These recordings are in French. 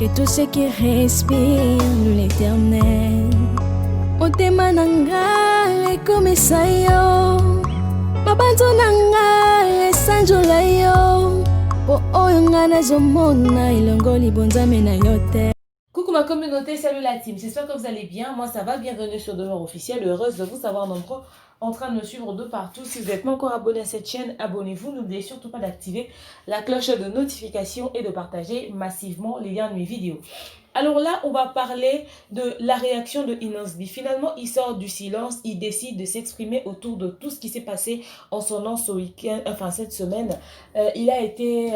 que tout ce qui respire loue l'éternel. Motema nanga ekomisa yo, mabanzo nanga esanjola yo, po oyo nga nazomona elongo libonzame na yo te. Coucou ma communauté, salut la team, j'espère que vous allez bien, moi ça va, bienvenue sur Demeure Officielle, heureuse de vous savoir nombreux en train de me suivre de partout. Si vous n'êtes pas encore abonné à cette chaîne, abonnez-vous, n'oubliez surtout pas d'activer la cloche de notification et de partager massivement les liens de mes vidéos. Alors là, on va parler de la réaction de Inosby. Finalement, il sort du silence, il décide de s'exprimer autour de tout ce qui s'est passé en son nom ce week-end, enfin cette semaine. Il a été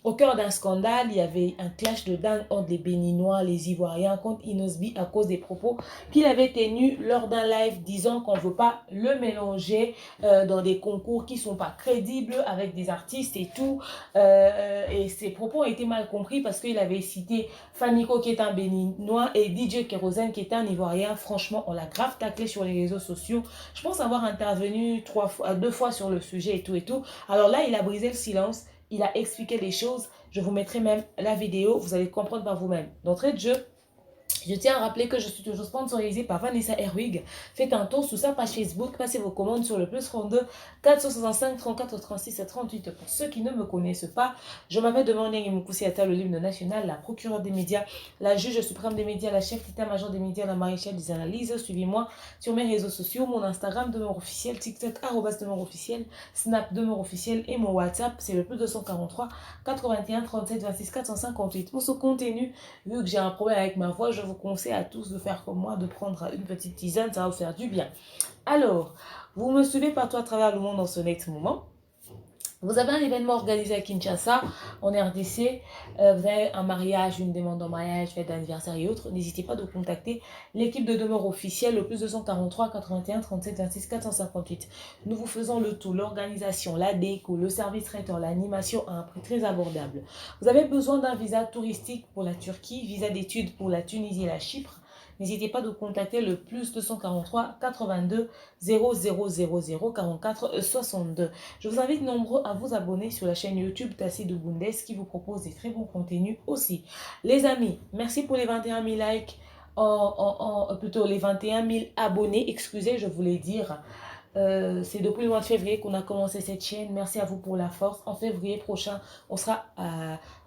au cœur d'un scandale, il y avait un clash de dingue entre les Béninois, les Ivoiriens contre Inosby à cause des propos qu'il avait tenus lors d'un live disant qu'on ne veut pas le mélanger dans des concours qui ne sont pas crédibles avec des artistes et tout. Et ses propos ont été mal compris parce qu'il avait cité Fanico qui est un Béninois et DJ Kérosène qui est un Ivoirien. Franchement, on l'a grave taclé sur les réseaux sociaux. Je pense avoir intervenu deux fois sur le sujet et tout et tout. Alors là, il a brisé le silence. Il a expliqué les choses. Je vous mettrai même la vidéo. Vous allez comprendre par vous-même. D'entrée de jeu, je tiens à rappeler que je suis toujours sponsorisée par Vanessa Herwig. Faites un tour sous sa page Facebook. Passez vos commandes sur le plus 32 465 34 36 et 38. Pour ceux qui ne me connaissent pas, je m'appelle Demanding Moukoussi-Atta, le l'hymne national, la procureure des médias, la juge suprême des médias, la chef d'état-major des médias, la maréchale des analyses. Suivez-moi sur mes réseaux sociaux, mon Instagram Demeure Officielle, TikTok @Demeure Officielle, Snap Demeure Officielle et mon WhatsApp, c'est le plus 243 81 37 26 458. Pour ce contenu, vu que j'ai un problème avec ma voix, je vous conseille à tous de faire comme moi, de prendre une petite tisane, ça va vous faire du bien. Alors, vous me suivez partout à travers le monde en ce next moment. Vous avez un événement organisé à Kinshasa, en RDC, vous avez un mariage, une demande en mariage, fête d'anniversaire et autres. N'hésitez pas de contacter l'équipe de Demeure Officielle, le plus 243 81 37 26 458. Nous vous faisons le tout, l'organisation, la déco, le service traiteur, l'animation à un prix très abordable. Vous avez besoin d'un visa touristique pour la Turquie, visa d'études pour la Tunisie et la Chypre. N'hésitez pas de contacter le plus 243 82 0000 44 62. Je vous invite nombreux à vous abonner sur la chaîne YouTube Tassidou Bundes qui vous propose des très bons contenus aussi. Les amis, merci pour les 21 000 likes, plutôt les 21 000 abonnés, excusez, je voulais dire. C'est depuis le mois de février qu'on a commencé cette chaîne. Merci à vous pour la force. En février prochain, on sera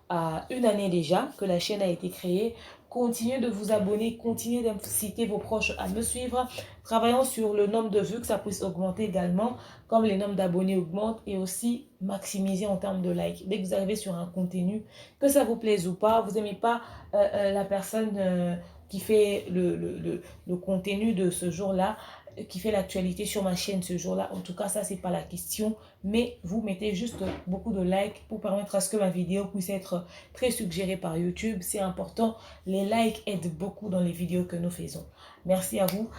à une année déjà que la chaîne a été créée. Continuez de vous abonner, continuez d'inciter vos proches à me suivre. Travaillons sur le nombre de vues, que ça puisse augmenter également, comme les nombres d'abonnés augmentent, et aussi maximiser en termes de likes. Dès que vous arrivez sur un contenu, que ça vous plaise ou pas, vous n'aimez pas la personne qui fait le contenu de ce jour-là, qui fait l'actualité sur ma chaîne ce jour-là. En tout cas, ça, c'est pas la question. Mais vous mettez juste beaucoup de likes pour permettre à ce que ma vidéo puisse être très suggérée par YouTube. C'est important. Les likes aident beaucoup dans les vidéos que nous faisons. Merci à vous.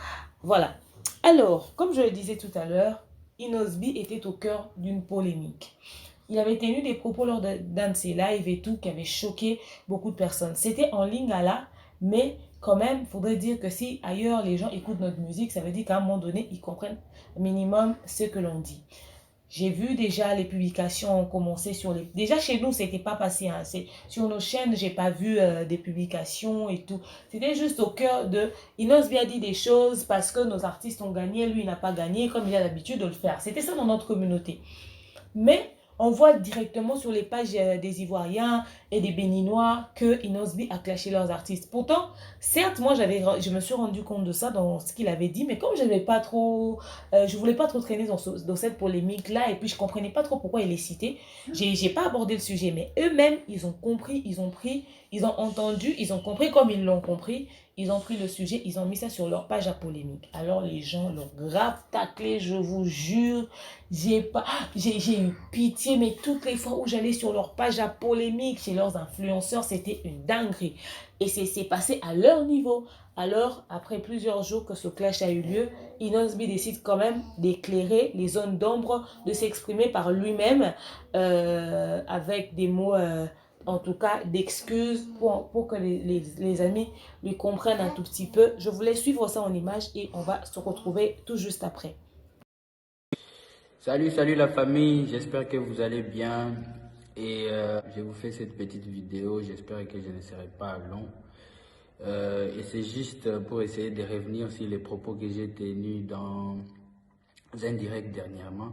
Voilà. Alors, comme je le disais tout à l'heure, Inosby était au cœur d'une polémique. Il avait tenu des propos lors d'un de ses lives et tout qui avait choqué beaucoup de personnes. C'était en Lingala, mais quand même, il faudrait dire que si ailleurs les gens écoutent notre musique, ça veut dire qu'à un moment donné, ils comprennent minimum ce que l'on dit. J'ai vu déjà les publications commencer sur les... Déjà chez nous, c'était pas passé. Hein. Sur nos chaînes, j'ai pas vu des publications et tout. C'était juste au cœur de... Inosby a dit des choses parce que nos artistes ont gagné, lui il n'a pas gagné, comme il a l'habitude de le faire. C'était ça dans notre communauté. Mais on voit directement sur les pages des Ivoiriens et des Béninois que Inosby a clashé leurs artistes. Pourtant, certes, moi, je me suis rendu compte de ça dans ce qu'il avait dit, mais comme je n'avais pas trop, je voulais pas trop traîner dans cette polémique-là, et puis je comprenais pas trop pourquoi il les citait, j'ai pas abordé le sujet, mais eux-mêmes, ils ont compris, ils ont entendu, ils ont compris comme ils l'ont compris, ils ont pris le sujet, ils ont mis ça sur leur page à polémique. Alors les gens l'ont grave taclé, je vous jure. J'ai eu pitié, mais toutes les fois où j'allais sur leur page à polémique, chez leurs influenceurs, c'était une dinguerie. Et c'est passé à leur niveau. Alors, après plusieurs jours que ce clash a eu lieu, Inosby décide quand même d'éclairer les zones d'ombre, de s'exprimer par lui-même avec des mots... en tout cas d'excuses pour que les amis lui comprennent un tout petit peu. Je voulais suivre ça en image et on va se retrouver tout juste après. Salut la famille, j'espère que vous allez bien. Et je vous fais cette petite vidéo, j'espère que je ne serai pas long. Et c'est juste pour essayer de revenir sur les propos que j'ai tenus dans un direct dernièrement.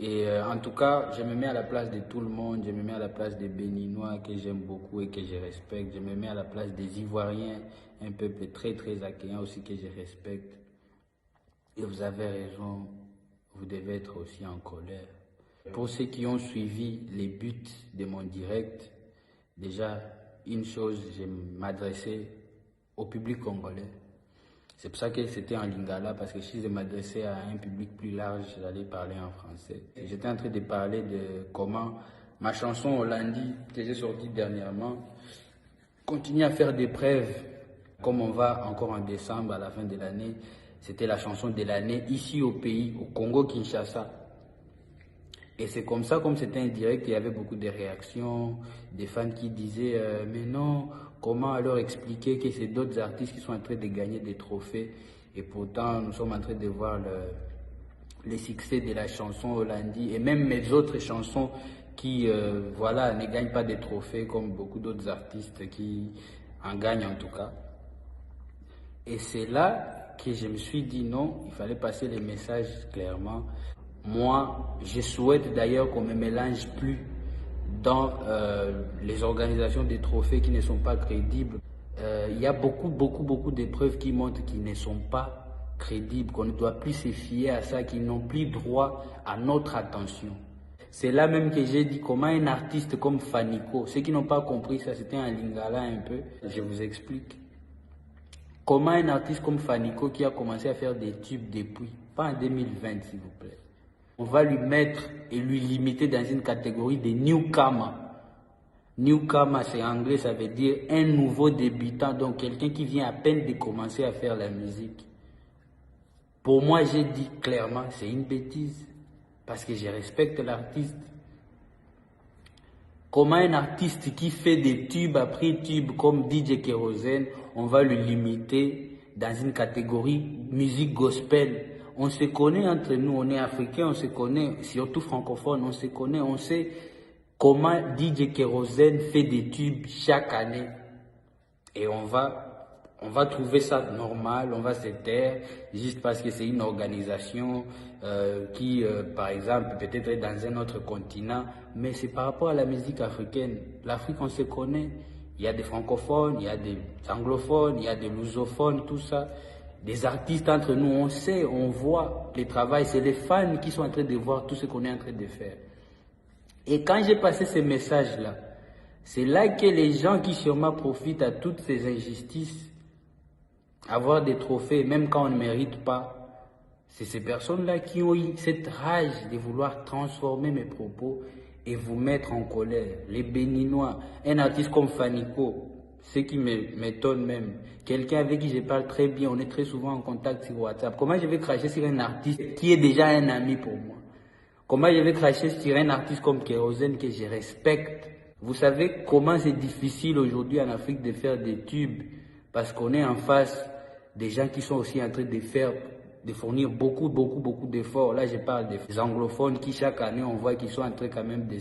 Et en tout cas, je me mets à la place de tout le monde, je me mets à la place des Béninois que j'aime beaucoup et que je respecte, je me mets à la place des Ivoiriens, un peuple très très accueillant aussi que je respecte. Et vous avez raison, vous devez être aussi en colère. Pour ceux qui ont suivi les buts de mon direct, déjà, une chose, je m'adressais au public congolais. C'est pour ça que c'était en lingala, parce que si je m'adressais à un public plus large, j'allais parler en français. J'étais en train de parler de comment ma chanson Hollandie, que j'ai sortie dernièrement, continue à faire des preuves. Comme on va encore en décembre, à la fin de l'année, c'était la chanson de l'année ici au pays, au Congo-Kinshasa. Et c'est comme ça, comme c'était un direct, il y avait beaucoup de réactions, des fans qui disaient mais non, comment alors expliquer que c'est d'autres artistes qui sont en train de gagner des trophées et pourtant nous sommes en train de voir le succès de la chanson Hollandie et même mes autres chansons qui voilà, ne gagnent pas des trophées comme beaucoup d'autres artistes qui en gagnent en tout cas. Et c'est là que je me suis dit non, il fallait passer les messages clairement. Moi, je souhaite d'ailleurs qu'on ne me mélange plus dans les organisations des trophées qui ne sont pas crédibles. Il y a beaucoup d'épreuves qui montrent qu'ils ne sont pas crédibles, qu'on ne doit plus se fier à ça, qu'ils n'ont plus droit à notre attention. C'est là même que j'ai dit comment un artiste comme Fanico, ceux qui n'ont pas compris ça, c'était un lingala un peu, je vous explique. Comment un artiste comme Fanico qui a commencé à faire des tubes depuis, pas en 2020 s'il vous plaît, on va lui mettre et lui limiter dans une catégorie de newcomer. Newcomer, c'est anglais, ça veut dire un nouveau débutant, donc quelqu'un qui vient à peine de commencer à faire la musique. Pour moi, j'ai dit clairement, c'est une bêtise, parce que je respecte l'artiste. Comment un artiste qui fait des tubes après tubes comme DJ Kérosène, on va le limiter dans une catégorie musique gospel? On se connaît entre nous, on est africains, on se connaît, surtout francophones, on se connaît, on sait comment DJ Kérosène fait des tubes chaque année. Et on va trouver ça normal, on va se taire, juste parce que c'est une organisation qui, par exemple, peut-être est dans un autre continent, mais c'est par rapport à la musique africaine. L'Afrique, on se connaît, il y a des francophones, il y a des anglophones, il y a des lusophones, tout ça. Des artistes entre nous, on sait, on voit le travail, c'est les fans qui sont en train de voir tout ce qu'on est en train de faire. Et quand j'ai passé ces messages-là, c'est là que les gens qui sûrement profitent à toutes ces injustices, avoir des trophées, même quand on ne mérite pas, c'est ces personnes-là qui ont eu cette rage de vouloir transformer mes propos et vous mettre en colère. Les Béninois, un artiste comme Fanico, ce qui m'étonne même, quelqu'un avec qui je parle très bien, on est très souvent en contact sur WhatsApp. Comment je vais cracher sur un artiste qui est déjà un ami pour moi? Comment je vais cracher sur un artiste comme Kérosène que je respecte? Vous savez comment c'est difficile aujourd'hui en Afrique de faire des tubes parce qu'on est en face des gens qui sont aussi en train de fournir beaucoup d'efforts. Là, je parle des anglophones qui chaque année on voit qu'ils sont en train quand même de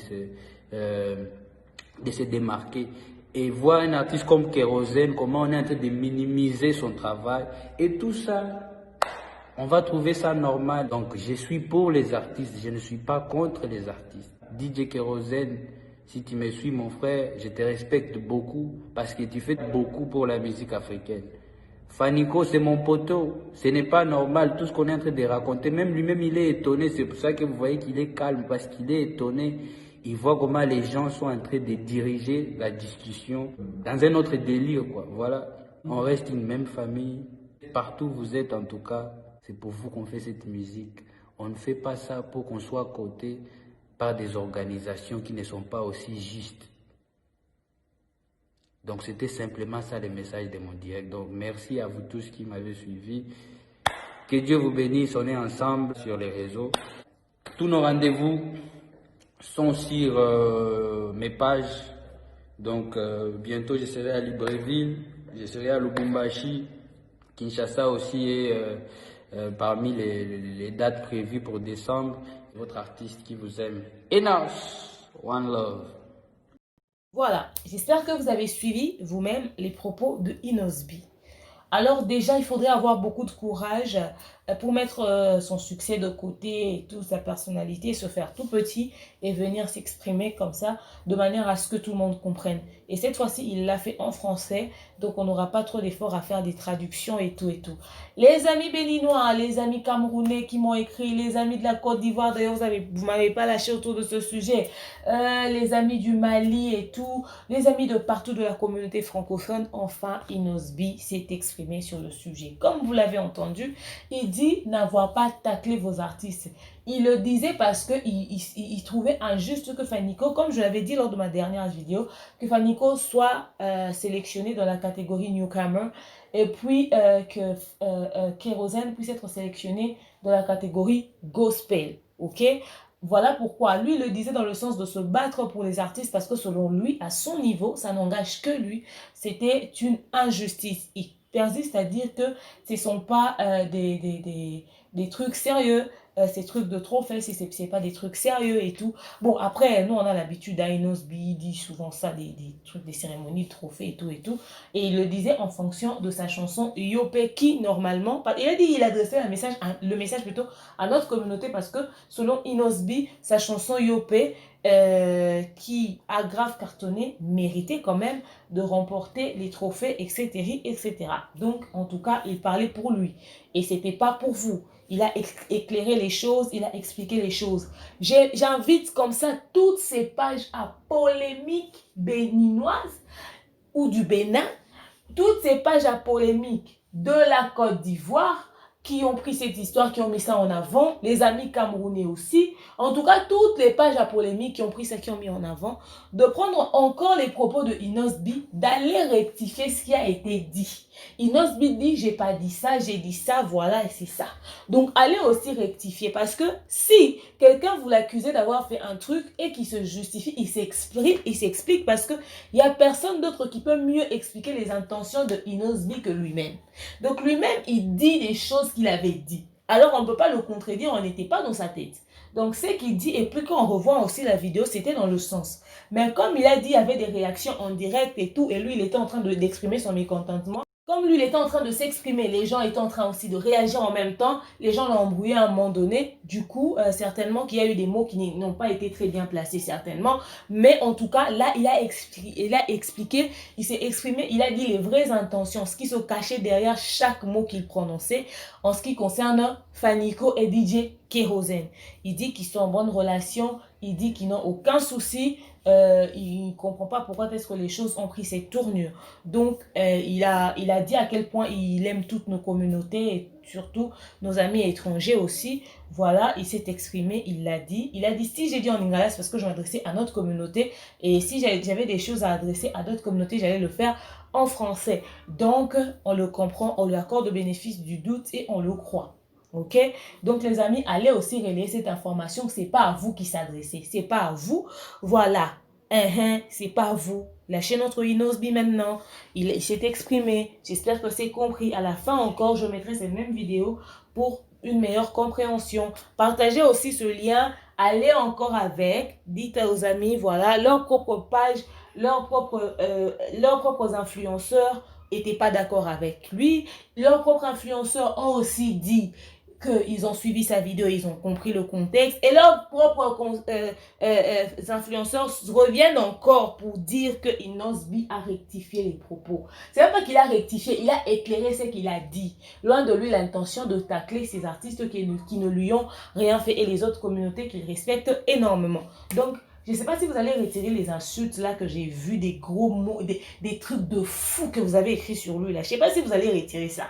se démarquer. Et voir un artiste comme Kérosène, comment on est en train de minimiser son travail. Et tout ça, on va trouver ça normal. Donc, je suis pour les artistes, je ne suis pas contre les artistes. DJ Kérosène, si tu me suis, mon frère, je te respecte beaucoup parce que tu fais beaucoup pour la musique africaine. Fanico, c'est mon poteau. Ce n'est pas normal tout ce qu'on est en train de raconter. Même lui-même, il est étonné. C'est pour ça que vous voyez qu'il est calme parce qu'il est étonné. Il voit comment les gens sont en train de diriger la discussion dans un autre délire, quoi. Voilà, on reste une même famille. Partout où vous êtes, en tout cas, c'est pour vous qu'on fait cette musique. On ne fait pas ça pour qu'on soit coté par des organisations qui ne sont pas aussi justes. Donc, c'était simplement ça le message de mon direct. Donc, merci à vous tous qui m'avez suivi. Que Dieu vous bénisse. On est ensemble sur les réseaux. Tous nos rendez-vous sont sur mes pages. Donc bientôt je serai à Libreville, je serai à Lubumbashi, Kinshasa aussi est parmi les dates prévues pour décembre. Votre artiste qui vous aime. Enos! One love. Voilà, j'espère que vous avez suivi vous-même les propos de Inosbi. Alors déjà, il faudrait avoir beaucoup de courage pour mettre son succès de côté et toute sa personnalité, se faire tout petit et venir s'exprimer comme ça, de manière à ce que tout le monde comprenne. Et cette fois-ci, il l'a fait en français, donc on n'aura pas trop d'efforts à faire des traductions et tout et tout. Les amis béninois, les amis camerounais qui m'ont écrit, les amis de la Côte d'Ivoire, d'ailleurs vous m'avez pas lâché autour de ce sujet, les amis du Mali et tout, les amis de partout de la communauté francophone, enfin Inosbi s'est exprimé sur le sujet. Comme vous l'avez entendu, il dit n'avoir pas taclé vos artistes. Il le disait parce qu'il trouvait injuste que Fanico, comme je l'avais dit lors de ma dernière vidéo, que Fanico soit sélectionné dans la catégorie Newcomer et puis que Kérosène puisse être sélectionné dans la catégorie Gospel. Ok? Voilà pourquoi lui le disait dans le sens de se battre pour les artistes parce que selon lui, à son niveau, ça n'engage que lui. C'était une injustice. Il persiste à dire que ce ne sont pas des trucs sérieux, ces trucs de trophées, si ce n'est pas des trucs sérieux et tout. Bon, après, nous, on a l'habitude, Inosbi dit souvent ça, des trucs, des cérémonies de trophées et tout et tout. Et il le disait en fonction de sa chanson Yopé qui, normalement, il a dit il adressait le message plutôt à notre communauté parce que, selon Inosbi, sa chanson Yopé, qui a grave cartonné, méritait quand même de remporter les trophées, etc., etc. Donc, en tout cas, il parlait pour lui. Et c'était pas pour vous. Il a éclairé les choses, il a expliqué les choses. J'invite comme ça toutes ces pages à polémique béninoise ou du Bénin, toutes ces pages à polémique de la Côte d'Ivoire qui ont pris cette histoire, qui ont mis ça en avant, les amis camerounais aussi, en tout cas toutes les pages à polémique qui ont pris ça, qui ont mis en avant, de prendre encore les propos de Inosbi, d'aller rectifier ce qui a été dit. Inosbi dit, j'ai pas dit ça, j'ai dit ça, voilà, et c'est ça. Donc, allez aussi rectifier, parce que si quelqu'un vous l'accuse d'avoir fait un truc et qu'il se justifie, il s'explique parce que il y a personne d'autre qui peut mieux expliquer les intentions de Inosbi que lui-même. Donc, lui-même, il dit des choses qu'il avait dit. Alors, on ne peut pas le contredire, on n'était pas dans sa tête. Donc, ce qu'il dit, et puis quand on revoit aussi la vidéo, c'était dans le sens. Mais comme il a dit, il y avait des réactions en direct et tout, et lui, il était en train d'exprimer son mécontentement. Comme lui, il était en train de s'exprimer, les gens étaient en train aussi de réagir en même temps. Les gens l'ont embrouillé à un moment donné. Du coup, certainement qu'il y a eu des mots qui n'ont pas été très bien placés, certainement. Mais en tout cas, là, il a expliqué, il s'est exprimé, il a dit les vraies intentions, ce qui se cachait derrière chaque mot qu'il prononçait en ce qui concerne Fanico et DJ Kérosène. Il dit qu'ils sont en bonne relation, il dit qu'ils n'ont aucun souci. Il ne comprend pas pourquoi est-ce que les choses ont pris cette tournure. Donc, il a dit à quel point il aime toutes nos communautés et surtout nos amis étrangers aussi. Voilà, il s'est exprimé, il l'a dit. Il a dit, si j'ai dit en lingala, c'est parce que je m'adressais à notre communauté. Et si j'avais des choses à adresser à d'autres communautés, j'allais le faire en français. Donc, on le comprend, on lui accorde le bénéfice du doute et on le croit. Ok, donc les amis, allez aussi relayer cette information que c'est pas à vous qui s'adressez, c'est pas à vous, voilà, c'est pas à vous. Lâchez notre Inosbi maintenant, il s'est exprimé, j'espère que c'est compris. À la fin encore, je mettrai cette même vidéo pour une meilleure compréhension. Partagez aussi ce lien, allez encore avec, dites aux amis, voilà, leur propre page, leurs propres influenceurs n'étaient pas d'accord avec lui, leurs propres influenceurs ont aussi dit qu'ils ont suivi sa vidéo, ils ont compris le contexte et leurs propres influenceurs reviennent encore pour dire que Inosbi a rectifié les propos. C'est même pas qu'il a rectifié, il a éclairé ce qu'il a dit. Loin de lui l'intention de tacler ces artistes qui ne lui ont rien fait et les autres communautés qu'il respecte énormément. Donc, je ne sais pas si vous allez retirer les insultes là que j'ai vu, des gros mots, des trucs de fou que vous avez écrit sur lui là. Je ne sais pas si vous allez retirer ça.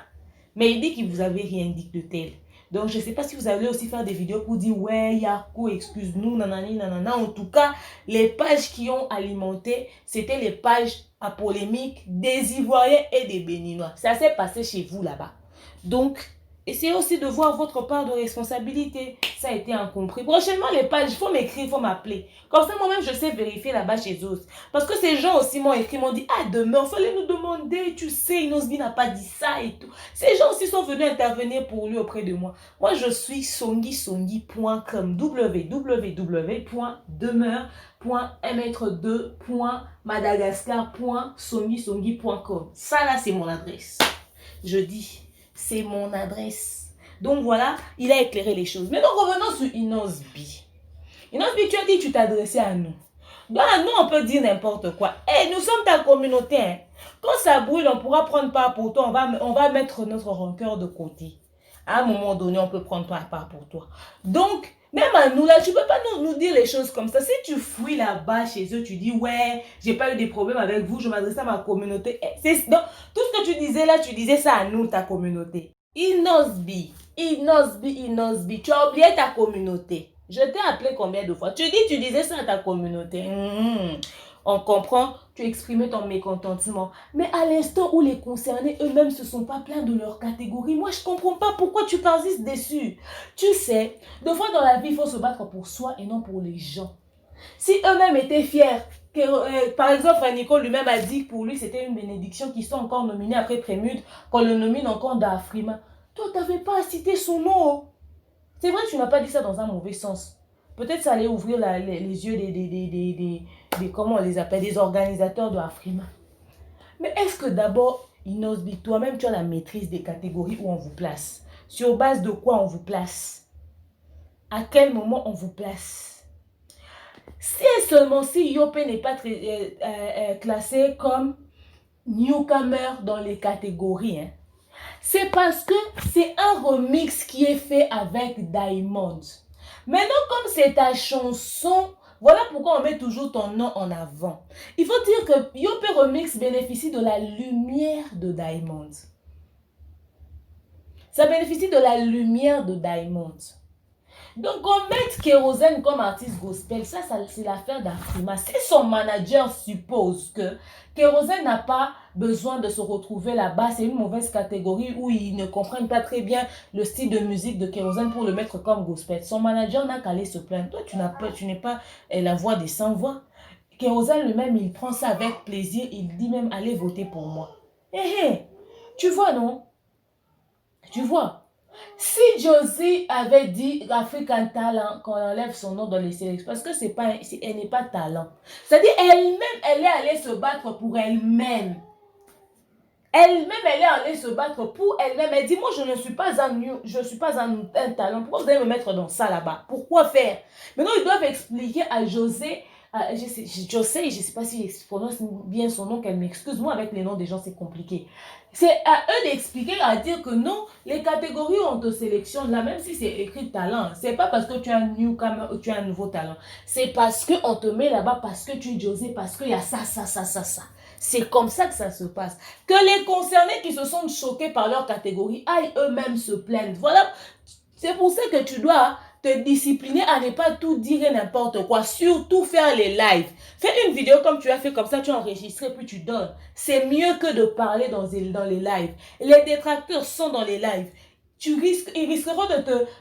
Mais il dit que vous n'avez rien dit de tel. Donc, je ne sais pas si vous allez aussi faire des vidéos pour dire « Ouais, Yako, excuse-nous, nanani, nanana ». En tout cas, les pages qui ont alimenté, c'était les pages à polémique des Ivoiriens et des Béninois. Ça s'est passé chez vous là-bas. Donc, essayez aussi de voir votre part de responsabilité. Ça a été incompris. Prochainement, les pages, il faut m'écrire, il faut m'appeler. Comme ça, moi-même, je sais vérifier là-bas chez eux. Parce que ces gens aussi m'ont écrit, m'ont dit, ah, demain, il fallait nous demander, tu sais, Inosbi n'a pas dit ça et tout. Ces gens aussi sont venus intervenir pour lui auprès de moi. Moi, je suis songisongi.com, www.demeure.m2.madagascar.songisongi.com. Ça, là, c'est mon adresse. Je dis, c'est mon adresse. Donc voilà, il a éclairé les choses. Maintenant, revenons sur Inosbi. Inosbi, tu as dit que tu t'adressais à nous. Donc, à nous, on peut dire n'importe quoi. Et nous sommes ta communauté. Hein. Quand ça brûle, on pourra prendre part pour toi. On va mettre notre rancœur de côté. À un moment donné, on peut prendre part pour toi. Donc, même à nous, là, tu ne peux pas nous dire les choses comme ça. Si tu fouilles là-bas chez eux, tu dis, ouais, j'ai pas eu des problèmes avec vous, je m'adresse à ma communauté. Donc, tout ce que tu disais là, tu disais ça à nous, ta communauté. Inosbi, tu as oublié ta communauté. Je t'ai appelé combien de fois? Tu disais ça à ta communauté. On comprend, tu exprimais ton mécontentement. Mais à l'instant où les concernés eux-mêmes se sont pas plaints de leur catégorie, moi je comprends pas pourquoi tu persistes dessus. Tu sais, des fois dans la vie, il faut se battre pour soi et non pour les gens. Si eux-mêmes étaient fiers, par exemple, Nico lui-même a dit que pour lui c'était une bénédiction qu'ils sont encore nominés après Prémude, qu'on le nomine encore d'Afrima. Toi, tu n'avais pas à citer son nom. C'est vrai que tu n'as pas dit ça dans un mauvais sens. Peut-être ça allait ouvrir les yeux comment on les appelle, des organisateurs de Afrima. Mais est-ce que d'abord, Inosbi, toi-même, tu as la maîtrise des catégories où on vous place? Sur base de quoi on vous place? À quel moment on vous place? Si et seulement si Yopé n'est pas classé comme newcomer dans les catégories, hein, c'est parce que c'est un remix qui est fait avec Diamond. Maintenant, comme c'est ta chanson, voilà pourquoi on met toujours ton nom en avant. Il faut dire que Yopé Remix bénéficie de la lumière de Diamond. Ça bénéficie de la lumière de Diamond. Donc, on met Kérosène comme artiste gospel, ça c'est l'affaire d'Afrima. Si son manager suppose que Kérosène n'a pas besoin de se retrouver là-bas, c'est une mauvaise catégorie où ils ne comprennent pas très bien le style de musique de Kérosène pour le mettre comme gospel. Son manager n'a qu'à aller se plaindre. Toi, tu n'es pas la voix des sans-voix. Kérosène lui-même, il prend ça avec plaisir. Il dit même, allez voter pour moi. Tu vois, non? Tu vois? Si Josie avait dit African Talent, qu'on enlève son nom dans les sélections, parce que elle n'est pas talent. C'est-à-dire elle-même, elle est allée se battre pour elle-même. Elle-même, elle est allée se battre pour elle-même. Elle dit, moi, je ne suis pas un talent. Pourquoi vous allez me mettre dans ça là-bas? Pourquoi faire? Maintenant, ils doivent expliquer à José, je sais pas si je prononce bien son nom, qu'elle m'excuse. Moi, avec les noms des gens, c'est compliqué. C'est à eux d'expliquer, à dire que non, les catégories où on te sélectionne là, même si c'est écrit talent, c'est pas parce que tu as un newcomer ou tu as un nouveau talent. C'est parce qu'on te met là-bas, parce que tu es José, parce qu'il y a ça. C'est comme ça que ça se passe. Que les concernés qui se sont choqués par leur catégorie aillent eux-mêmes se plaindre. Voilà, c'est pour ça que tu dois te discipliner à ne pas tout dire et n'importe quoi. Surtout faire les lives. Fais une vidéo comme tu as fait, comme ça tu enregistres puis tu donnes. C'est mieux que de parler dans les lives. Les détracteurs sont dans les lives. Ils risqueront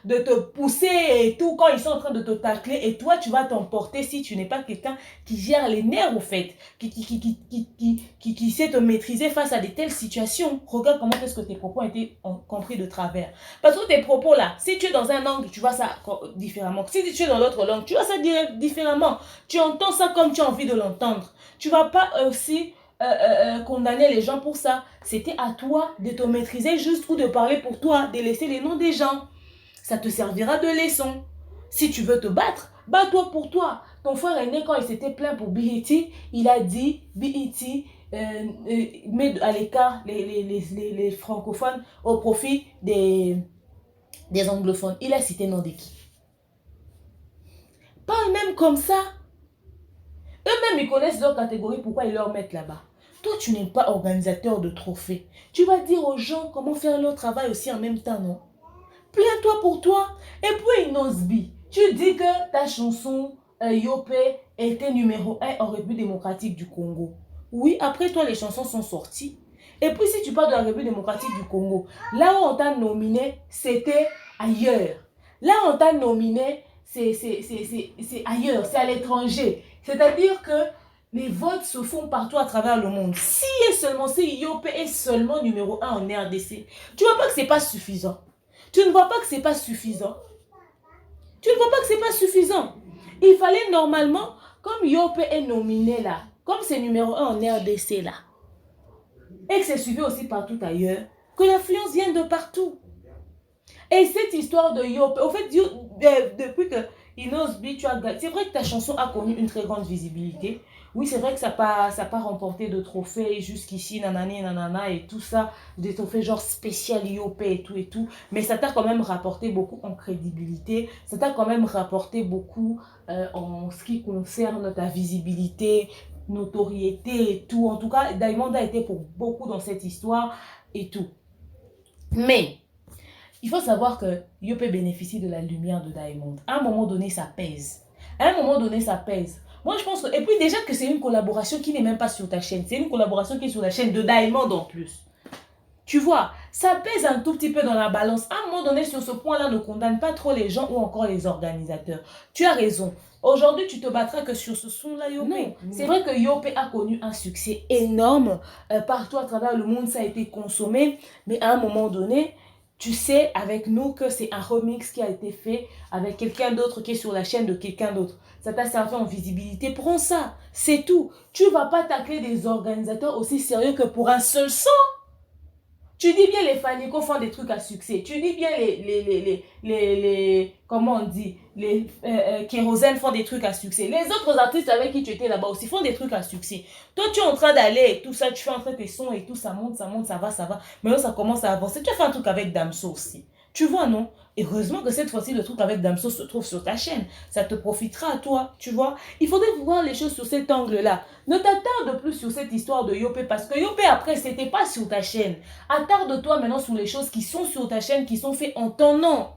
de te pousser et tout quand ils sont en train de te tacler et toi tu vas t'emporter si tu n'es pas quelqu'un qui gère les nerfs au fait, qui sait te maîtriser face à de telles situations. Regarde comment est-ce que tes propos ont été compris de travers. Parce que tes propos là, si tu es dans un angle, tu vois ça différemment. Si tu es dans l'autre langue, tu vois ça différemment. Tu entends ça comme tu as envie de l'entendre. Tu vas pas aussi condamner les gens pour ça. C'était à toi de te maîtriser juste ou de parler pour toi, de laisser les noms des gens. Ça te servira de leçon. Si tu veux te battre, bats-toi pour toi. Ton frère aîné, quand il s'était plaint pour BET, il a dit BET met à l'écart les francophones au profit des anglophones. Il a cité nom de qui? Parle même comme ça. Eux-mêmes, ils connaissent leur catégorie, pourquoi ils leur mettent là-bas. Toi, tu n'es pas organisateur de trophées. Tu vas dire aux gens comment faire leur travail aussi en même temps, non? Plains-toi pour toi. Et puis, Inosbi, tu dis que ta chanson Yopé était numéro 1 en République démocratique du Congo. Oui, après toi, les chansons sont sorties. Et puis si tu parles de la République démocratique du Congo, là où on t'a nominé, c'était ailleurs. Là où on t'a nominé, c'est ailleurs, c'est à l'étranger. C'est-à-dire que les votes se font partout à travers le monde. Si Yope est seulement numéro 1 en RDC, tu ne vois pas que c'est pas suffisant. Tu ne vois pas que c'est pas suffisant. Tu ne vois pas que c'est pas suffisant. Il fallait normalement, comme Yope est nominé là, comme c'est numéro 1 en RDC là, et que c'est suivi aussi partout ailleurs, que l'influence vienne de partout. Et cette histoire de Yope, au fait, depuis que Inosbi, c'est vrai que ta chanson a connu une très grande visibilité. Oui, c'est vrai que ça n'a pas remporté de trophées jusqu'ici, nanani, nanana, et tout ça, des trophées genre spécial Yope et tout, mais ça t'a quand même rapporté beaucoup en crédibilité, ça t'a quand même rapporté beaucoup en ce qui concerne ta visibilité, notoriété et tout. En tout cas, Diamond a été pour beaucoup dans cette histoire et tout. Mais il faut savoir que Yope bénéficie de la lumière de Diamond. À un moment donné, ça pèse. À un moment donné, ça pèse. Moi, je pense que... Et puis déjà que c'est une collaboration qui n'est même pas sur ta chaîne. C'est une collaboration qui est sur la chaîne de Diamond en plus. Tu vois, ça pèse un tout petit peu dans la balance. À un moment donné, sur ce point-là, ne condamne pas trop les gens ou encore les organisateurs. Tu as raison. Aujourd'hui, tu te battras que sur ce son-là, Yope. C'est vrai que Yope a connu un succès énorme. Partout à travers le monde, ça a été consommé. Mais à un moment donné... Tu sais avec nous que c'est un remix qui a été fait avec quelqu'un d'autre qui est sur la chaîne de quelqu'un d'autre. Ça t'a servi en visibilité. Prends ça. C'est tout. Tu ne vas pas tacler des organisateurs aussi sérieux que pour un seul son. Tu dis bien les Fanico font des trucs à succès. Tu dis bien comment on dit, les Kérosène font des trucs à succès. Les autres artistes avec qui tu étais là-bas aussi font des trucs à succès. Toi, tu es en train d'aller et tout ça, tu fais entrer tes sons et tout, ça monte, ça va. Mais là, ça commence à avancer. Tu as fait un truc avec Damso aussi. Tu vois, non? Heureusement que cette fois-ci, le truc avec Damso se trouve sur ta chaîne. Ça te profitera à toi, tu vois. Il faudrait voir les choses sur cet angle-là. Ne t'attarde plus sur cette histoire de Yope parce que Yope, après, c'était pas sur ta chaîne. Attarde-toi maintenant sur les choses qui sont sur ta chaîne, qui sont faites en ton nom.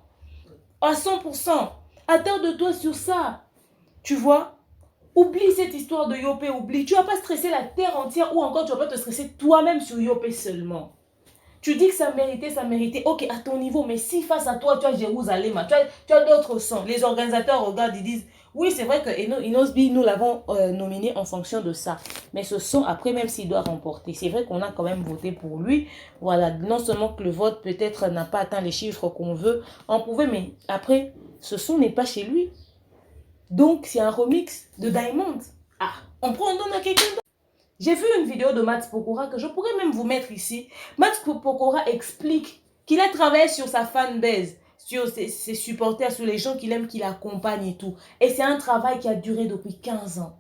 À 100%. Attarde-toi sur ça. Tu vois? Oublie cette histoire de Yope, oublie. Tu ne vas pas stresser la terre entière ou encore tu ne vas pas te stresser toi-même sur Yope seulement. Tu dis que ça méritait, ok, à ton niveau, mais si face à toi, tu as Jérusalem, tu as d'autres sons, les organisateurs regardent, ils disent, oui, c'est vrai que Inosbi, nous l'avons nominé en fonction de ça. Mais ce son, après, même s'il doit remporter, c'est vrai qu'on a quand même voté pour lui. Voilà, non seulement que le vote peut-être n'a pas atteint les chiffres qu'on veut, on pouvait, mais après, ce son n'est pas chez lui. Donc, c'est un remix de Diamond. Ah, on donne à quelqu'un d'autre. J'ai vu une vidéo de Mats Pokora que je pourrais même vous mettre ici. Mats Pokora explique qu'il a travaillé sur sa fanbase, sur ses supporters, sur les gens qu'il aime, qu'il accompagne et tout. Et c'est un travail qui a duré depuis 15 ans.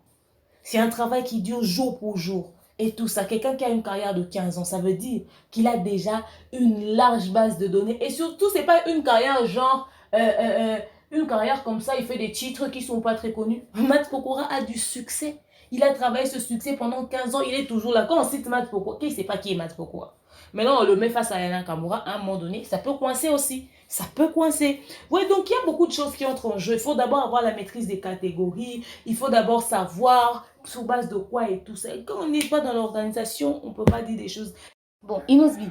C'est un travail qui dure jour pour jour. Et tout ça, quelqu'un qui a une carrière de 15 ans, ça veut dire qu'il a déjà une large base de données. Et surtout, c'est pas une carrière genre... une carrière comme ça, il fait des titres qui sont pas très connus. Mats Pokora a du succès. Il a travaillé ce succès pendant 15 ans. Il est toujours là. Quand on cite Mats Pokora, qui ne sait pas qui est Mats Pokora? Maintenant, on le met face à Yana Nakamura. À un moment donné, ça peut coincer aussi. Ça peut coincer. Oui, donc il y a beaucoup de choses qui entrent en jeu. Il faut d'abord avoir la maîtrise des catégories. Il faut d'abord savoir sur base de quoi et tout ça. Et quand on n'est pas dans l'organisation, on ne peut pas dire des choses. Bon, Inosbi,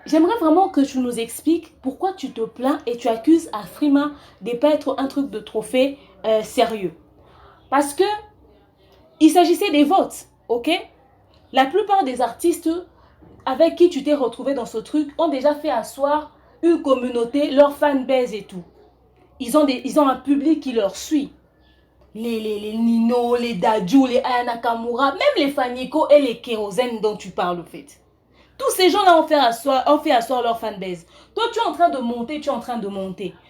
j'aimerais vraiment que tu nous expliques pourquoi tu te plains et tu accuses Afrima de ne pas être un truc de trophée sérieux. Parce que il s'agissait des votes, ok? La plupart des artistes avec qui tu t'es retrouvé dans ce truc ont déjà fait asseoir une communauté, leur fanbase et tout. Ils ont un public qui leur suit. Les Nino, les Dadju, les Aya Nakamura, même les Fanico et les Kérosène dont tu parles au fait. Tous ces gens-là ont fait asseoir leur fanbase. Toi, tu es en train de monter,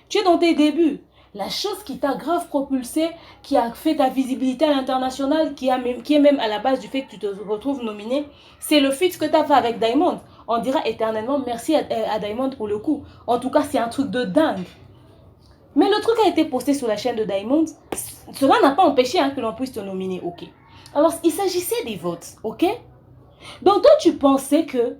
Tu es dans tes débuts. La chose qui t'a grave propulsé, qui a fait ta visibilité à l'international, qui est même à la base du fait que tu te retrouves nominé, c'est le feat que tu as fait avec Diamond. On dira éternellement merci à Diamond pour le coup. En tout cas, c'est un truc de dingue. Mais le truc a été posté sur la chaîne de Diamond. Cela n'a pas empêché que l'on puisse te nominer, ok. Alors, il s'agissait des votes, ok. Donc, toi, tu pensais que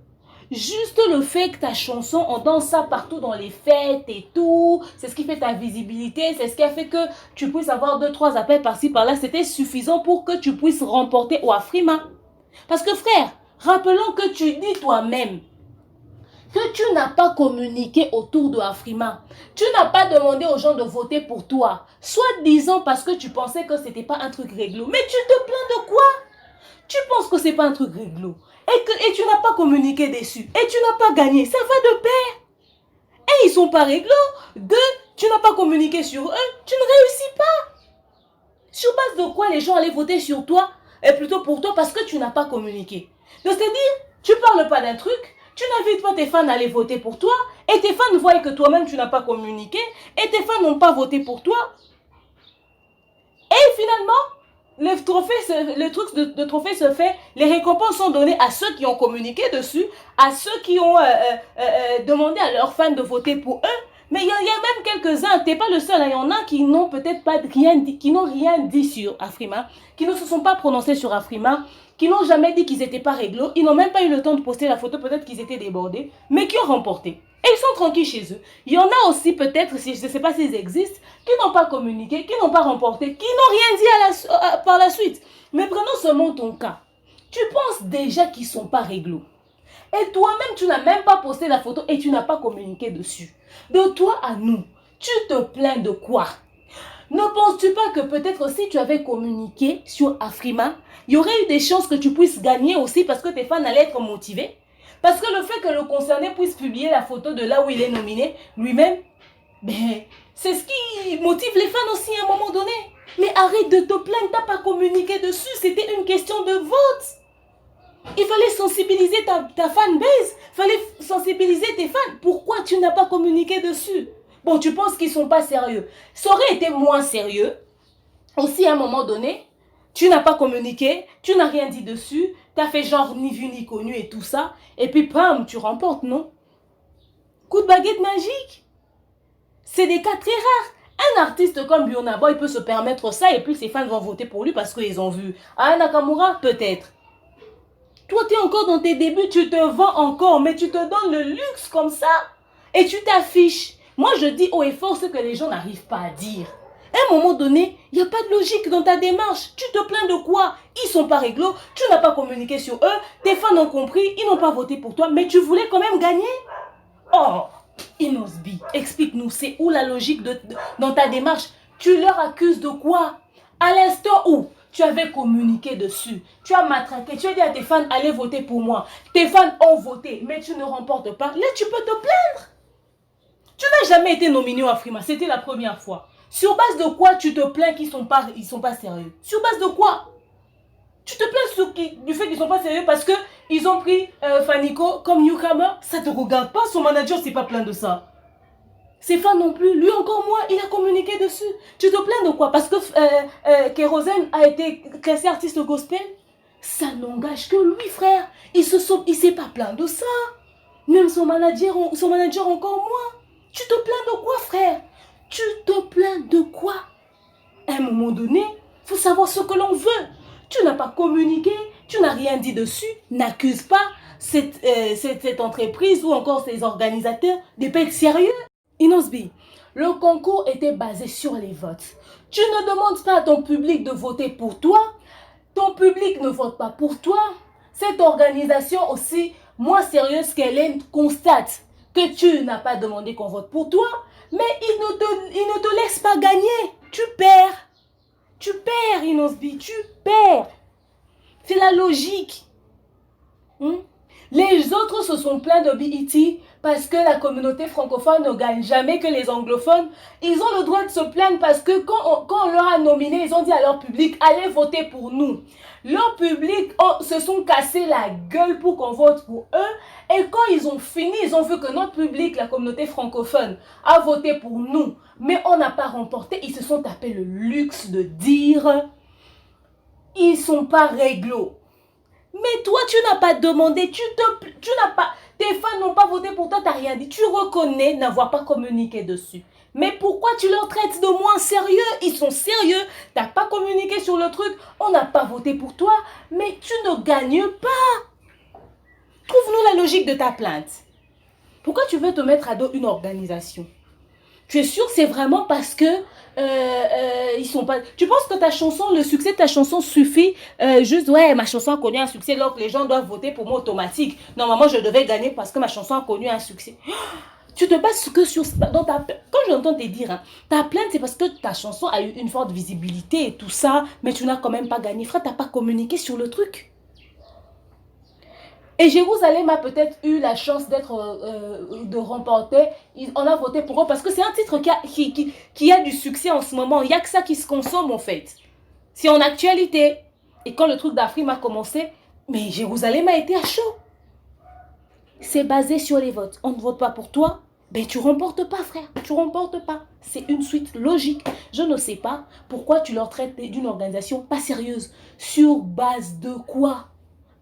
juste le fait que ta chanson, on danse ça partout dans les fêtes et tout, c'est ce qui fait ta visibilité, c'est ce qui a fait que tu puisses avoir 2-3 appels par-ci par-là, c'était suffisant pour que tu puisses remporter au Afrima. Parce que frère, Rappelons que tu dis toi-même que tu n'as pas communiqué autour de Afrima. Tu n'as pas demandé aux gens de voter pour toi. Soi-disant parce que tu pensais que ce n'était pas un truc réglo. Mais tu te plains de quoi? Tu penses que ce n'est pas un truc réglo. Et tu n'as pas communiqué dessus. Et tu n'as pas gagné. Ça va de pair. Et ils ne sont pas réglo. Deux, tu n'as pas communiqué sur eux. Tu ne réussis pas. Sur base de quoi les gens allaient voter sur toi? Et plutôt pour toi parce que tu n'as pas communiqué. Donc c'est-à-dire, tu ne parles pas d'un truc. Tu n'invites pas tes fans à aller voter pour toi et tes fans voient que toi-même tu n'as pas communiqué et tes fans n'ont pas voté pour toi. Et finalement, le trophée se fait, les récompenses sont données à ceux qui ont communiqué dessus, à ceux qui ont demandé à leurs fans de voter pour eux. Mais il y a même quelques-uns, tu n'es pas le seul, il y en a qui n'ont peut-être pas rien dit, qui n'ont rien dit sur Afrima, qui ne se sont pas prononcés sur Afrima, qui n'ont jamais dit qu'ils n'étaient pas réglo, ils n'ont même pas eu le temps de poster la photo, peut-être qu'ils étaient débordés, mais qui ont remporté. Et ils sont tranquilles chez eux. Il y en a aussi peut-être, je ne sais pas s'ils existent, qui n'ont pas communiqué, qui n'ont pas remporté, qui n'ont rien dit par la suite. Mais prenons seulement ton cas. Tu penses déjà qu'ils ne sont pas réglo. Et toi-même, tu n'as même pas posté la photo et tu n'as pas communiqué dessus. De toi à nous, tu te plains de quoi? Ne penses-tu pas que peut-être si tu avais communiqué sur Afrima, il y aurait eu des chances que tu puisses gagner aussi parce que tes fans allaient être motivés? Parce que le fait que le concerné puisse publier la photo de là où il est nominé, lui-même, ben, c'est ce qui motive les fans aussi à un moment donné. Mais arrête de te plaindre, tu n'as pas communiqué dessus, c'était une question de vote. Il fallait sensibiliser ta fanbase, il fallait sensibiliser tes fans. Pourquoi tu n'as pas communiqué dessus? Bon, tu penses qu'ils ne sont pas sérieux. Ça aurait été moins sérieux. Aussi, à un moment donné, tu n'as pas communiqué, tu n'as rien dit dessus, tu as fait genre ni vu ni connu et tout ça. Et puis, pam, tu remportes, non? Coup de baguette magique. C'est des cas très rares. Un artiste comme Burna Boy peut se permettre ça et puis ses fans vont voter pour lui parce qu'ils ont vu. Ah, Nakamura, peut-être. Toi, tu es encore dans tes débuts, tu te vends encore, mais tu te donnes le luxe comme ça. Et tu t'affiches. Moi, je dis haut et fort ce que les gens n'arrivent pas à dire. À un moment donné, il n'y a pas de logique dans ta démarche. Tu te plains de quoi? Ils ne sont pas réglo, tu n'as pas communiqué sur eux, tes fans ont compris, ils n'ont pas voté pour toi, mais tu voulais quand même gagner? Oh, Inosbi, explique-nous, c'est où la logique dans ta démarche? Tu leur accuses de quoi? À l'instant où tu avais communiqué dessus, tu as matraqué, tu as dit à tes fans, allez voter pour moi. Tes fans ont voté, mais tu ne remportes pas. Là, tu peux te plaindre. Tu n'as jamais été nominé au Afrima, c'était la première fois. Sur base de quoi tu te plains qu'ils sont pas sérieux? Sur base de quoi? Tu te plains du fait qu'ils ne sont pas sérieux parce qu'ils ont pris Fanico comme newcomer? Ça ne te regarde pas, son manager ne s'est pas plaint de ça. Ses fans non plus, lui encore moins, il a communiqué dessus. Tu te plains de quoi? Parce que Kérosène a été classé artiste gospel? Ça n'engage que lui, frère. Il ne s'est pas plaint de ça. Même son manager encore moins. Tu te plains de quoi, frère? Tu te plains de quoi? À un moment donné, il faut savoir ce que l'on veut. Tu n'as pas communiqué, tu n'as rien dit dessus. N'accuse pas cette entreprise ou encore ses organisateurs de ne pas être sérieux. Inosbi, le concours était basé sur les votes. Tu ne demandes pas à ton public de voter pour toi. Ton public ne vote pas pour toi. Cette organisation aussi, moins sérieuse qu'elle est, constate que tu n'as pas demandé qu'on vote pour toi, mais il ne te laisse pas gagner. Tu perds. Tu perds, Inosbi, tu perds. C'est la logique. Les autres se sont plaints de BET parce que la communauté francophone ne gagne jamais que les anglophones. Ils ont le droit de se plaindre parce que quand on leur a nominé, ils ont dit à leur public, allez voter pour nous. Leur public se sont cassés la gueule pour qu'on vote pour eux. Et quand ils ont fini, ils ont vu que notre public, la communauté francophone, a voté pour nous. Mais on n'a pas remporté. Ils se sont tapés le luxe de dire, ils ne sont pas réglo. Mais toi, tu n'as pas demandé, tes fans n'ont pas voté pour toi, tu n'as rien dit. Tu reconnais n'avoir pas communiqué dessus. Mais pourquoi tu leur traites de moins sérieux? Ils sont sérieux, tu n'as pas communiqué sur le truc, on n'a pas voté pour toi, mais tu ne gagnes pas. Trouve-nous la logique de ta plainte. Pourquoi tu veux te mettre à dos une organisation? Tu es sûr c'est vraiment parce que ils sont pas... Tu penses que ta chanson, le succès de ta chanson suffit juste, ouais, ma chanson a connu un succès, donc les gens doivent voter pour moi automatique. Normalement, je devais gagner parce que ma chanson a connu un succès. Tu te bases que sur... Quand j'entends te dire, hein, ta plainte, c'est parce que ta chanson a eu une forte visibilité et tout ça, mais tu n'as quand même pas gagné. Frère, tu n'as pas communiqué sur le truc. Et Jérusalem a peut-être eu la chance de remporter. On a voté pour eux parce que c'est un titre qui a du succès en ce moment. Il n'y a que ça qui se consomme en fait. C'est en actualité. Et quand le truc d'Afrique a commencé, mais Jérusalem a été à chaud. C'est basé sur les votes. On ne vote pas pour toi, ben tu ne remportes pas, frère. Tu ne remportes pas. C'est une suite logique. Je ne sais pas pourquoi tu leur traites d'une organisation pas sérieuse. Sur base de quoi?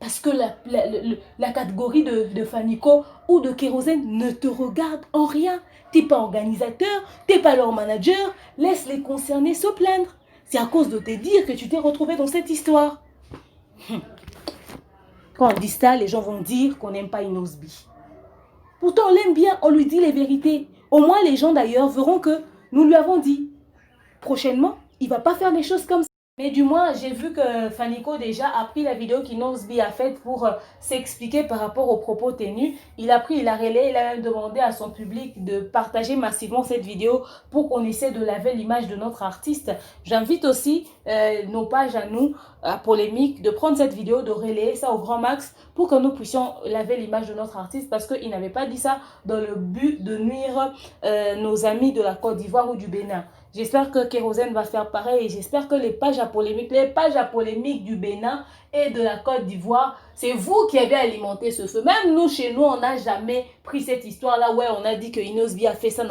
Parce que la catégorie de Fanico ou de Kérosène ne te regarde en rien. Tu n'es pas organisateur, tu n'es pas leur manager. Laisse les concernés se plaindre. C'est à cause de te dire que tu t'es retrouvé dans cette histoire. Quand on dit ça, les gens vont dire qu'on n'aime pas Inosbi. Pourtant, on l'aime bien, on lui dit les vérités. Au moins, les gens d'ailleurs verront que nous lui avons dit. Prochainement, il ne va pas faire des choses comme ça. Mais du moins, j'ai vu que Fanico déjà a pris la vidéo qu'Inosbi a faite pour s'expliquer par rapport aux propos tenus. Il a pris, il a relayé, il a même demandé à son public de partager massivement cette vidéo pour qu'on essaie de laver l'image de notre artiste. J'invite aussi nos pages à nous, à Polémique, de prendre cette vidéo, de relayer ça au grand max pour que nous puissions laver l'image de notre artiste parce qu'il n'avait pas dit ça dans le but de nuire nos amis de la Côte d'Ivoire ou du Bénin. J'espère que Kérosène va faire pareil et j'espère que les pages à polémique du Bénin et de la Côte d'Ivoire, c'est vous qui avez alimenté ce feu. Même nous, chez nous, on n'a jamais pris cette histoire-là. Ouais, on a dit que Inosbi a fait ça,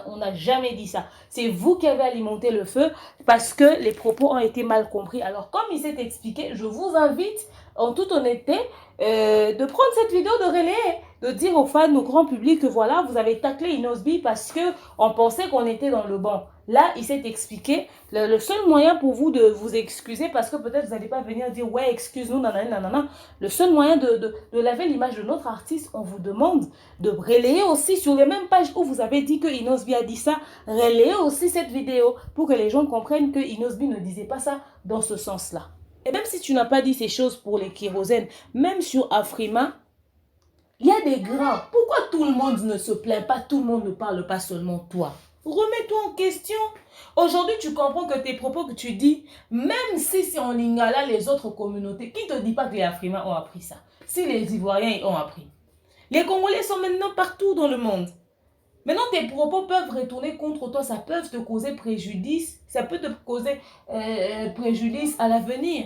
on n'a jamais dit ça. C'est vous qui avez alimenté le feu parce que les propos ont été mal compris. Alors, comme il s'est expliqué, je vous invite, en toute honnêteté, de prendre cette vidéo, de relayer, de dire aux fans, au grand public que voilà, vous avez taclé Inosbi parce qu'on pensait qu'on était dans le banc. Là, il s'est expliqué. Le seul moyen pour vous de vous excuser, parce que peut-être vous n'allez pas venir dire « Ouais, excuse-nous, nanana. » Le seul moyen de laver l'image de notre artiste, on vous demande de relayer aussi sur les mêmes pages où vous avez dit que Inosbi a dit ça. Relayer aussi cette vidéo pour que les gens comprennent que Inosbi ne disait pas ça dans ce sens-là. Et même si tu n'as pas dit ces choses pour les Kérosènes, même sur Afrima, il y a des grands. Pourquoi tout le monde ne se plaint pas, tout le monde ne parle pas seulement toi? Remets-toi en question. Aujourd'hui, tu comprends que tes propos que tu dis, même si c'est en Lingala, les autres communautés, qui ne te dit pas que les Afrimains ont appris ça? Si les Ivoiriens ont appris. Les Congolais sont maintenant partout dans le monde. Maintenant, tes propos peuvent retourner contre toi, ça peut te causer préjudice, ça peut te causer préjudice à l'avenir.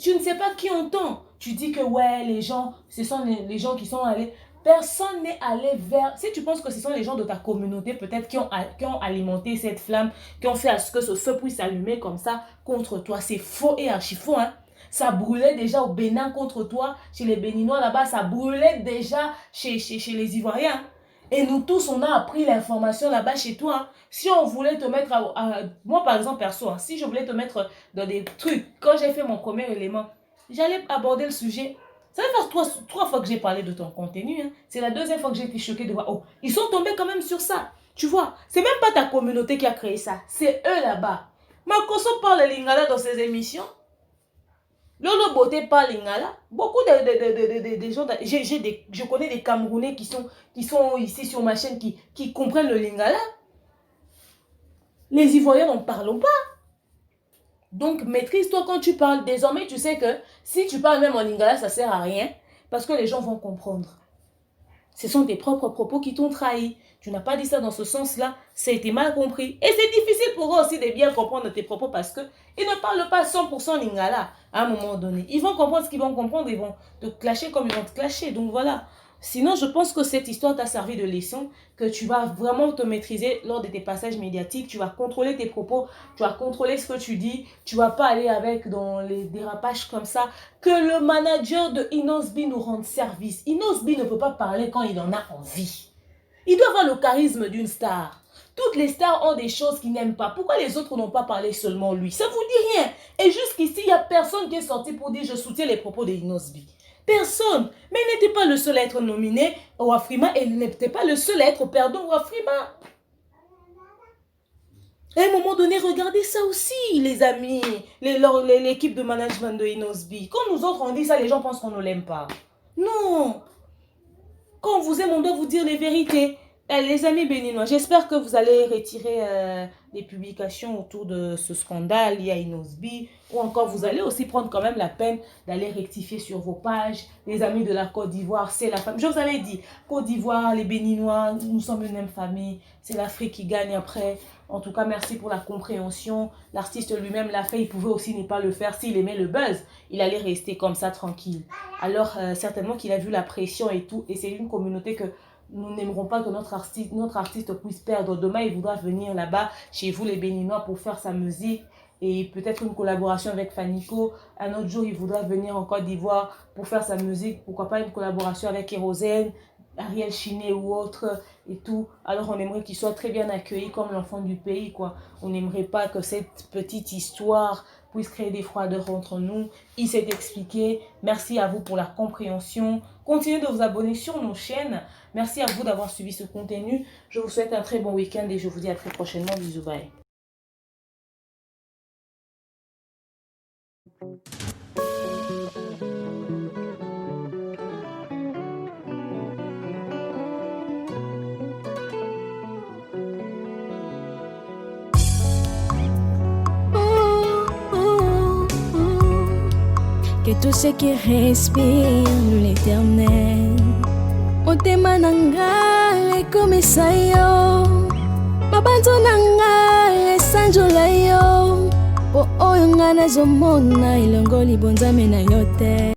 Tu ne sais pas qui entend. Tu dis que ouais, les gens, ce sont les gens qui sont allés. Personne n'est allé vers... Si tu penses que ce sont les gens de ta communauté, peut-être qui ont alimenté cette flamme, qui ont fait à ce que ce feu puisse s'allumer comme ça contre toi. C'est faux et archi faux, hein. Ça brûlait déjà au Bénin contre toi, chez les Béninois là-bas, ça brûlait déjà chez les Ivoiriens. Et nous tous, on a appris l'information là-bas chez toi. Hein. Si on voulait te mettre moi, par exemple, perso, hein, si je voulais te mettre dans des trucs, quand j'ai fait mon premier élément, j'allais aborder le sujet. Ça va faire trois fois que j'ai parlé de ton contenu. Hein. C'est la deuxième fois que j'ai été choquée de voir. Oh, ils sont tombés quand même sur ça. Tu vois, c'est même pas ta communauté qui a créé ça. C'est eux là-bas. Makosso parle lingala dans ses émissions. Lolo Beauté parle lingala. Beaucoup de gens, je connais des Camerounais qui sont ici sur ma chaîne qui comprennent le lingala. Les Ivoiriens n'en parlent pas. Donc, maîtrise-toi quand tu parles. Désormais, tu sais que si tu parles même en lingala, ça ne sert à rien parce que les gens vont comprendre. Ce sont tes propres propos qui t'ont trahi. Tu n'as pas dit ça dans ce sens-là. Ça a été mal compris. Et c'est difficile pour eux aussi de bien comprendre tes propos parce qu'ils ne parlent pas 100% lingala à un moment donné. Ils vont comprendre ce qu'ils vont comprendre. Ils vont te clasher comme ils vont te clasher. Donc, voilà. Sinon, je pense que cette histoire t'a servi de leçon, que tu vas vraiment te maîtriser lors de tes passages médiatiques. Tu vas contrôler tes propos, tu vas contrôler ce que tu dis. Tu ne vas pas aller avec dans les dérapages comme ça. Que le manager de Inosbi nous rende service. Inosbi ne peut pas parler quand il en a envie. Il doit avoir le charisme d'une star. Toutes les stars ont des choses qu'ils n'aiment pas. Pourquoi les autres n'ont pas parlé seulement lui? Ça ne vous dit rien. Et jusqu'ici, il n'y a personne qui est sorti pour dire « je soutiens les propos de Inosbi ». Personne. Mais il n'était pas le seul à être nominé au Afrima et il n'était pas le seul à être perdant au Afrima. À un moment donné, regardez ça aussi, les amis, l'équipe de management de Inosbi. Quand nous autres on dit ça, les gens pensent qu'on ne l'aime pas. Non. Quand on vous aime, on doit vous dire les vérités. Les amis béninois, j'espère que vous allez retirer les publications autour de ce scandale lié à Inosbi, ou encore vous allez aussi prendre quand même la peine d'aller rectifier sur vos pages. Les amis de la Côte d'Ivoire, c'est la famille. Je vous avais dit, Côte d'Ivoire, les Béninois, nous sommes une même famille. C'est l'Afrique qui gagne après. En tout cas, merci pour la compréhension. L'artiste lui-même l'a fait, il pouvait aussi ne pas le faire. S'il aimait le buzz, il allait rester comme ça, tranquille. Alors, certainement qu'il a vu la pression et tout, et c'est une communauté que nous n'aimerons pas que notre artiste puisse perdre. Demain, il voudra venir là-bas, chez vous les Béninois, pour faire sa musique. Et peut-être une collaboration avec Fanico. Un autre jour, il voudra venir en Côte d'Ivoire pour faire sa musique. Pourquoi pas une collaboration avec Kérosène, Ariel Chiné ou autre et tout. Alors on aimerait qu'il soit très bien accueilli comme l'enfant du pays, quoi. On n'aimerait pas que cette petite histoire puisse créer des froideurs entre nous. Il s'est expliqué. Merci à vous pour la compréhension. Continuez de vous abonner sur nos chaînes. Merci à vous d'avoir suivi ce contenu. Je vous souhaite un très bon week-end et je vous dis à très prochainement. Bisous, bye. Que tous ceux qui respirent l'Éternel, motema nanga ekomisa yo, mabanzo nanga esanjola yo, po oyo nga nazomona elongo libonzame na yo te.